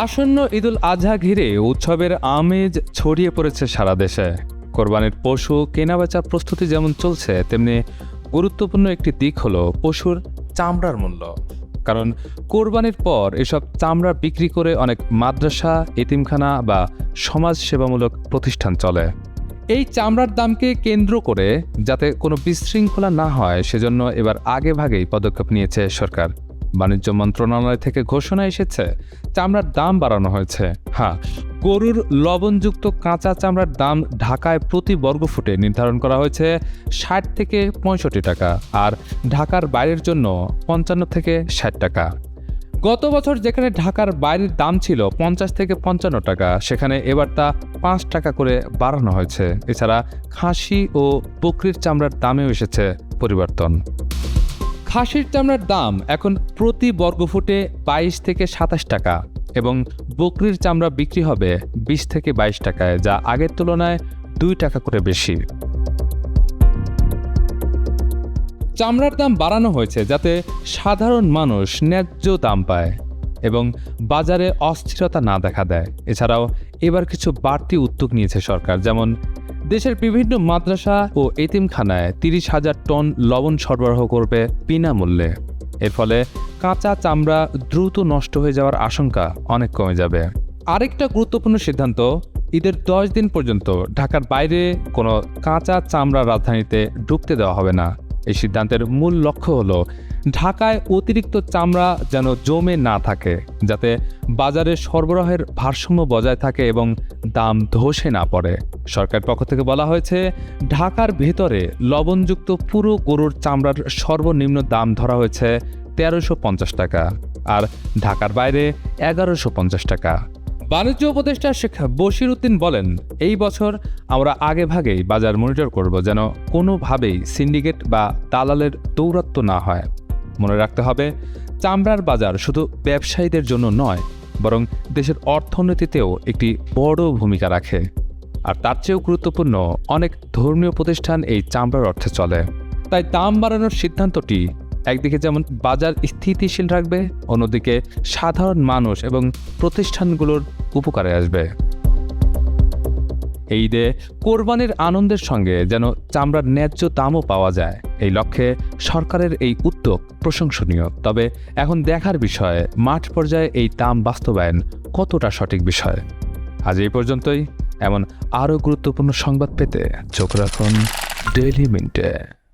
আসন্ন ঈদুল আজহা ঘিরে উৎসবের আমেজ ছড়িয়ে পড়েছে সারা দেশে। কোরবানির পশু কেনাবেচার প্রস্তুতি যেমন চলছে, তেমনি গুরুত্বপূর্ণ একটি দিক হলো পশুর চামড়ার মূল্য। কারণ কোরবানির পর এসব চামড়া বিক্রি করে অনেক মাদ্রাসা, এতিমখানা বা সমাজ সেবামূলক প্রতিষ্ঠান চলে। এই চামড়ার দামকে কেন্দ্র করে যাতে কোনো বিশৃঙ্খলা না হয়, সেজন্য এবার আগেভাগেই পদক্ষেপ নিয়েছে সরকার। বাণিজ্য মন্ত্রণালয় থেকে ঘোষণা এসেছে, চামড়ার দাম বাড়ানো হয়েছে। গরুর লবণযুক্ত কাঁচা চামড়ার দাম ঢাকায় প্রতি বর্গফুটে নির্ধারণ করা হয়েছে ৬০ থেকে ৬৫ টাকা, আর ঢাকার বাইরের জন্য ৫৫ থেকে ৬০ টাকা। গত বছর যেখানে ঢাকার বাইরের দাম ছিল ৫০ থেকে ৫৫ টাকা, সেখানে এবার তা ৫ টাকা করে বাড়ানো হয়েছে। এছাড়া খাসি ও বকরির চামড়ার দামেও এসেছে পরিবর্তন। খাসির চামড়ার দাম এখন প্রতি বর্গফুটে ২২ থেকে ২৭ টাকা এবং বকরির চামড়া বিক্রি হবে ২০ থেকে ২২ টাকায়, যা আগের তুলনায় ২ টাকা করে বেশি। চামড়ার দাম বাড়ানো হয়েছে যাতে সাধারণ মানুষ ন্যায্য দাম পায় এবং বাজারে অস্থিরতা না দেখা দেয়। এছাড়াও এবার কিছু বাড়তি উদ্যোগ নিয়েছে সরকার, যেমন দেশের বিভিন্ন মাদ্রাসা ও এতিমখানায় ৩০,০০০ টন লবণ সরবরাহ করবে বিনামূল্যে। এর ফলে কাঁচা চামড়া দ্রুত নষ্ট হয়ে যাওয়ার আশঙ্কা অনেক কমে যাবে। আরেকটা গুরুত্বপূর্ণ সিদ্ধান্ত, ঈদের ১০ দিন পর্যন্ত ঢাকার বাইরে কোনো কাঁচা চামড়া রাজধানীতে ঢুকতে দেওয়া হবে না। এই সিদ্ধান্তের মূল লক্ষ্য হলো ঢাকায় অতিরিক্ত চামড়া যেন জমে না থাকে, যাতে বাজারে সরবরাহের ভারসাম্য বজায় থাকে এবং দাম ধসে না পড়ে। সরকারের পক্ষ থেকে বলা হয়েছে, ঢাকার ভেতরে লবণযুক্ত পুরো গরুর চামড়ার সর্বনিম্ন দাম ধরা হয়েছে ১৩৫০ টাকা, আর ঢাকার বাইরে ১১৫০ টাকা। বাণিজ্য উপদেষ্টা শেখ বশির উদ্দিন বলেন, এই বছর আমরা আগেভাগেই বাজার মনিটর করব, যেন কোনোভাবেই সিন্ডিকেট বা দালালের দৌরাত্ম্য না হয়। মনে রাখতে হবে, চামড়ার বাজার শুধু ব্যবসায়ীদের জন্য নয়, বরং দেশের অর্থনীতিতেও একটি বড় ভূমিকা রাখে। আর তার চেয়েও গুরুত্বপূর্ণ, অনেক ধর্মীয় প্রতিষ্ঠান এই চামড়ার অর্থে চলে। তাই দাম বাড়ানোর সিদ্ধান্তটি একদিকে যেমন বাজার স্থিতিশীল রাখবে, অন্যদিকে সাধারণ মানুষ এবং প্রতিষ্ঠানগুলোর উপকারে আসবে। এই ঈদে কোরবানির আনন্দের সঙ্গে যেন চামড়ার ন্যায্য দামও পাওয়া যায়, এই লক্ষ্যে সরকারের এই উদ্যোগ প্রশংসনীয়। তবে এখন দেখার বিষয়, মাঠ পর্যায়ে এই দাম বাস্তবায়ন কতটা সঠিক বিষয়। আজ এই পর্যন্তই। এমন আরও গুরুত্বপূর্ণ সংবাদ পেতে চোখ রাখুন ডেইলি মিন্টে।